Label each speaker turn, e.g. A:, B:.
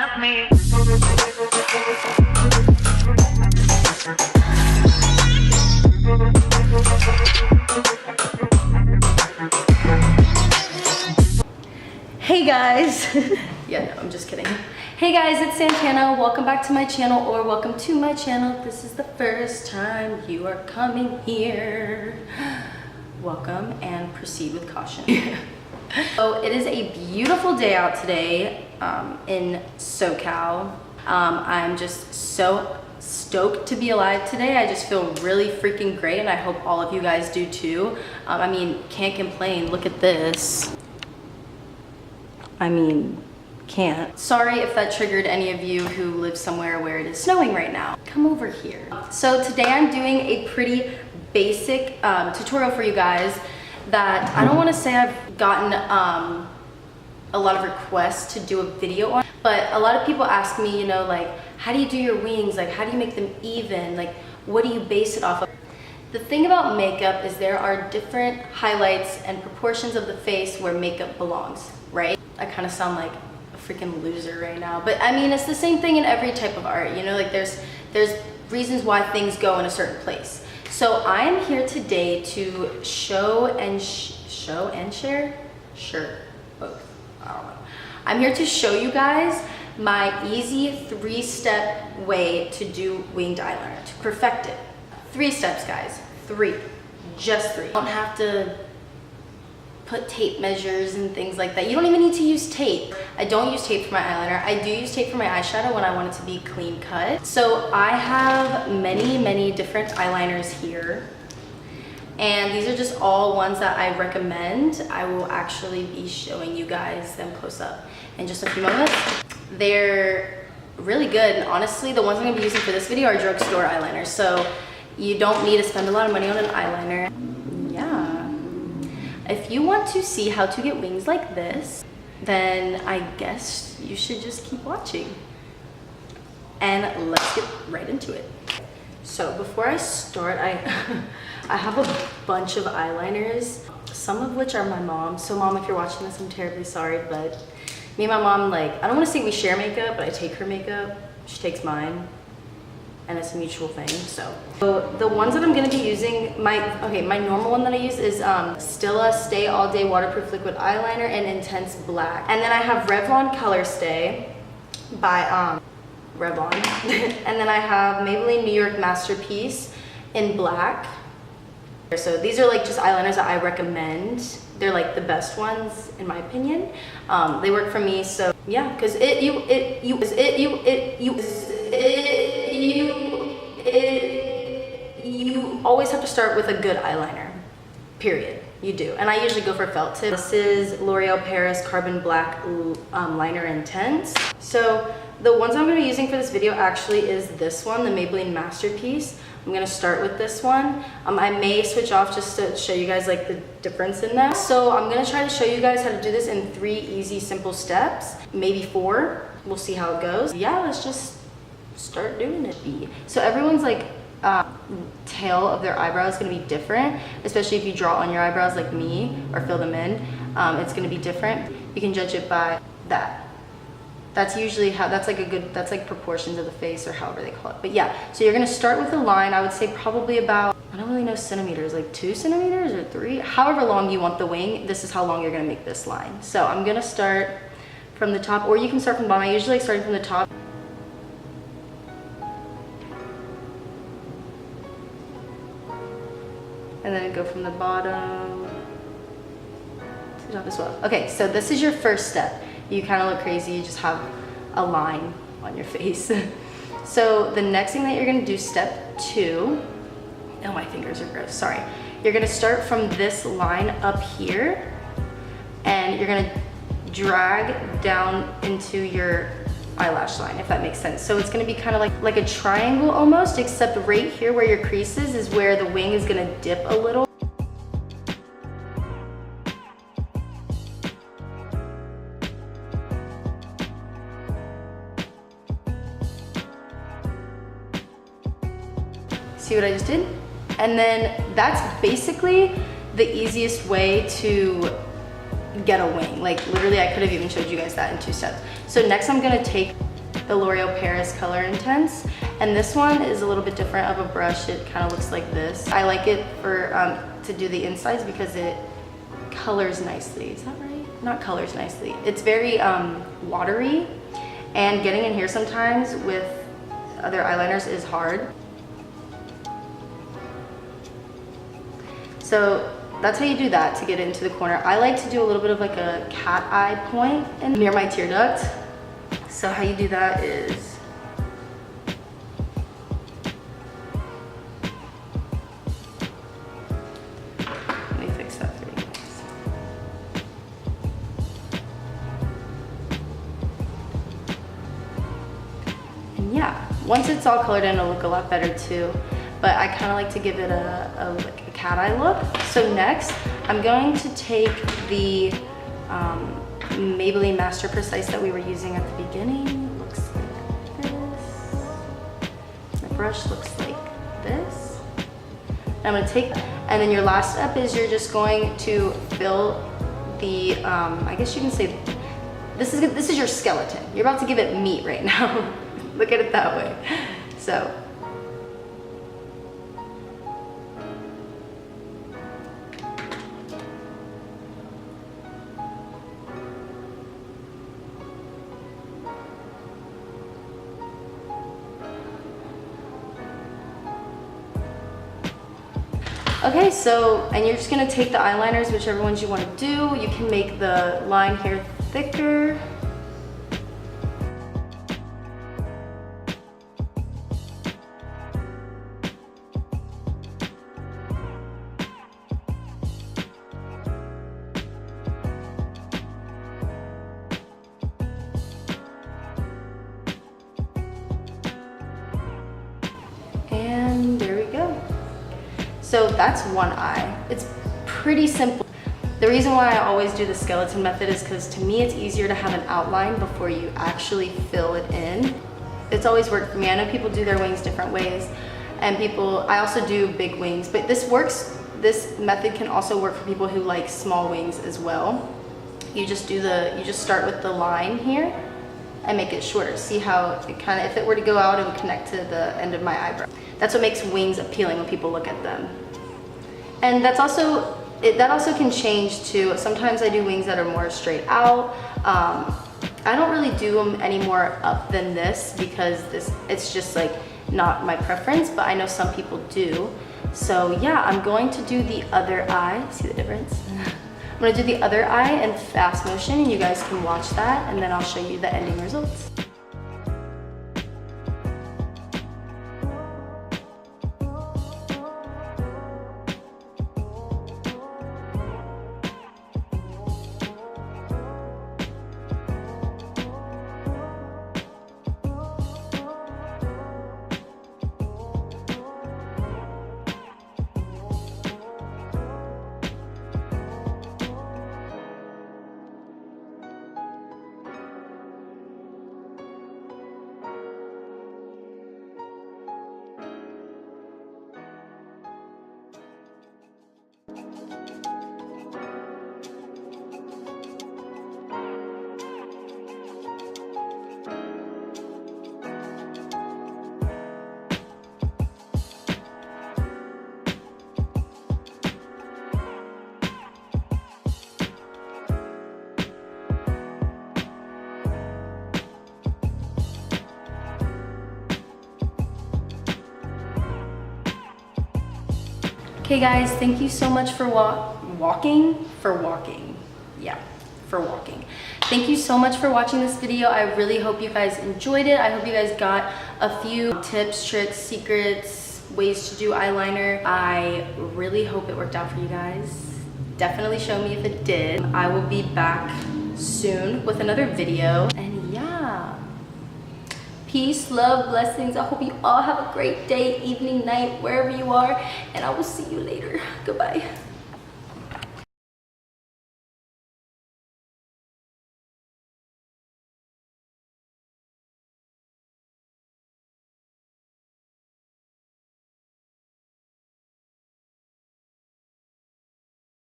A: love me.
B: Hey guys. Yeah, no, I'm just kidding. Hey guys, it's Santanna. Welcome back to my channel, or welcome to my channel if this is the first time you are coming here. Welcome and proceed with caution. So it is a beautiful day out today in SoCal. I'm just so stoked to be alive today. I just feel really freaking great, and I hope all of you guys do too. I mean, can't complain. Look at this. I mean, can't. Sorry if that triggered any of you who live somewhere where it is snowing right now. Come over here. So today I'm doing a pretty basic tutorial for you guys that I don't want to say I've gotten a lot of requests to do a video on, but a lot of people ask me, you know, like, how do you do your wings? Like, how do you make them even? Like, what do you base it off of? The thing about makeup is there are different highlights and proportions of the face where makeup belongs, right? I kind of sound like a freaking loser right now, but I mean, it's the same thing in every type of art, you know, like there's reasons why things go in a certain place. So I'm here today to show and share? Sure, both, I don't know. I'm here to show you guys my easy 3-step way to do winged eyeliner, to perfect it. 3 steps, guys, 3, just 3. You don't have to put tape measures and things like that. You don't even need to use tape. I don't use tape for my eyeliner. I do use tape for my eyeshadow when I want it to be clean cut. So I have many different eyeliners here. And these are just all ones that I recommend. I will actually be showing you guys them close up in just a few moments. They're really good. And honestly, the ones I'm gonna be using for this video are drugstore eyeliners. So you don't need to spend a lot of money on an eyeliner. Yeah. If you want to see how to get wings like this, then I guess you should just keep watching. And let's get right into it. So before I start, I have a bunch of eyeliners, some of which are my mom's. So mom, if you're watching this, I'm terribly sorry, but me and my mom, like, I don't want to say we share makeup, but I take her makeup, she takes mine, and it's a mutual thing. So the ones that I'm gonna be using, my normal one that I use is Stilla Stay All Day Waterproof Liquid Eyeliner in Intense Black. And then I have Revlon Color Stay by Revlon. And then I have Maybelline New York Masterpiece in black. So these are like just eyeliners that I recommend. They're like the best ones in my opinion. They work for me, so yeah, because you always have to start with a good eyeliner, period. You do. And I usually go for felt tip. This is L'Oreal Paris Carbon Black Liner Intense. So the ones I'm going to be using for this video actually is this one, the Maybelline Masterpiece. I'm going to start with this one. I may switch off just to show you guys like the difference in them. So I'm going to try to show you guys how to do this in 3 easy, simple steps, maybe 4. We'll see how it goes. Yeah, let's just start doing it. So everyone's like tail of their eyebrow is going to be different, especially if you draw on your eyebrows like me or fill them in. It's going to be different. You can judge it by that. That's usually how, that's like proportions of the face or however they call it. But yeah, so you're going to start with a line. I would say probably about, I don't really know centimeters, like 2 centimeters or 3, however long you want the wing. This is how long you're going to make this line. So I'm going to start from the top, or you can start from the bottom. I usually like starting from the top. And then go from the bottom to the top as well. Okay, so this is your first step. You kind of look crazy, you just have a line on your face. So the next thing that you're gonna do, step 2, oh my fingers are gross, sorry. You're gonna start from this line up here, and you're gonna drag down into your eyelash line, if that makes sense. So it's gonna be kind of like a triangle almost, except right here where your crease is where the wing is gonna dip a little. See what I just did? And then that's basically the easiest way to get a wing. Like literally I could have even showed you guys that in 2 steps. So next I'm gonna take the L'Oreal Paris Color Intense. And this one is a little bit different of a brush. It kind of looks like this. I like it for to do the insides because it colors nicely. Is that right? Not colors nicely. It's very watery, and getting in here sometimes with other eyeliners is hard. So that's how you do that to get it into the corner. I like to do a little bit of like a cat eye point and near my tear duct. So how you do that is let me fix that for you guys. And yeah, once it's all colored in, it'll look a lot better too. But I kind of like to give it like a cat eye look. So next, I'm going to take the Maybelline Master Precise that we were using at the beginning. It looks like this. The brush looks like this. And I'm gonna take, and then your last step is you're just going to fill the, I guess you can say, this is your skeleton. You're about to give it meat right now. Look at it that way. So. Okay, so, and you're just gonna take the eyeliners, whichever ones you want to do. You can make the line here thicker. And there we go. So that's one eye. It's pretty simple. The reason why I always do the skeleton method is because to me it's easier to have an outline before you actually fill it in. It's always worked for me. I know people do their wings different ways, and I also do big wings, but this method can also work for people who like small wings as well. You just start with the line here and make it shorter. See how it kind of, if it were to go out, it would connect to the end of my eyebrow. That's what makes wings appealing when people look at them. And that also can change too. Sometimes I do wings that are more straight out. I don't really do them any more up than this because it's just like not my preference, but I know some people do. So yeah, I'm going to do the other eye. See the difference? I'm gonna do the other eye in fast motion, and you guys can watch that, and then I'll show you the ending results. Okay guys, thank you so much for walking. Thank you so much for watching this video. I really hope you guys enjoyed it. I hope you guys got a few tips, tricks, secrets, ways to do eyeliner. I really hope it worked out for you guys. Definitely show me if it did. I will be back soon with another video. And yeah. Peace, love, blessings. I hope you all have a great day, evening, night, wherever you are, and I will see you later. Goodbye.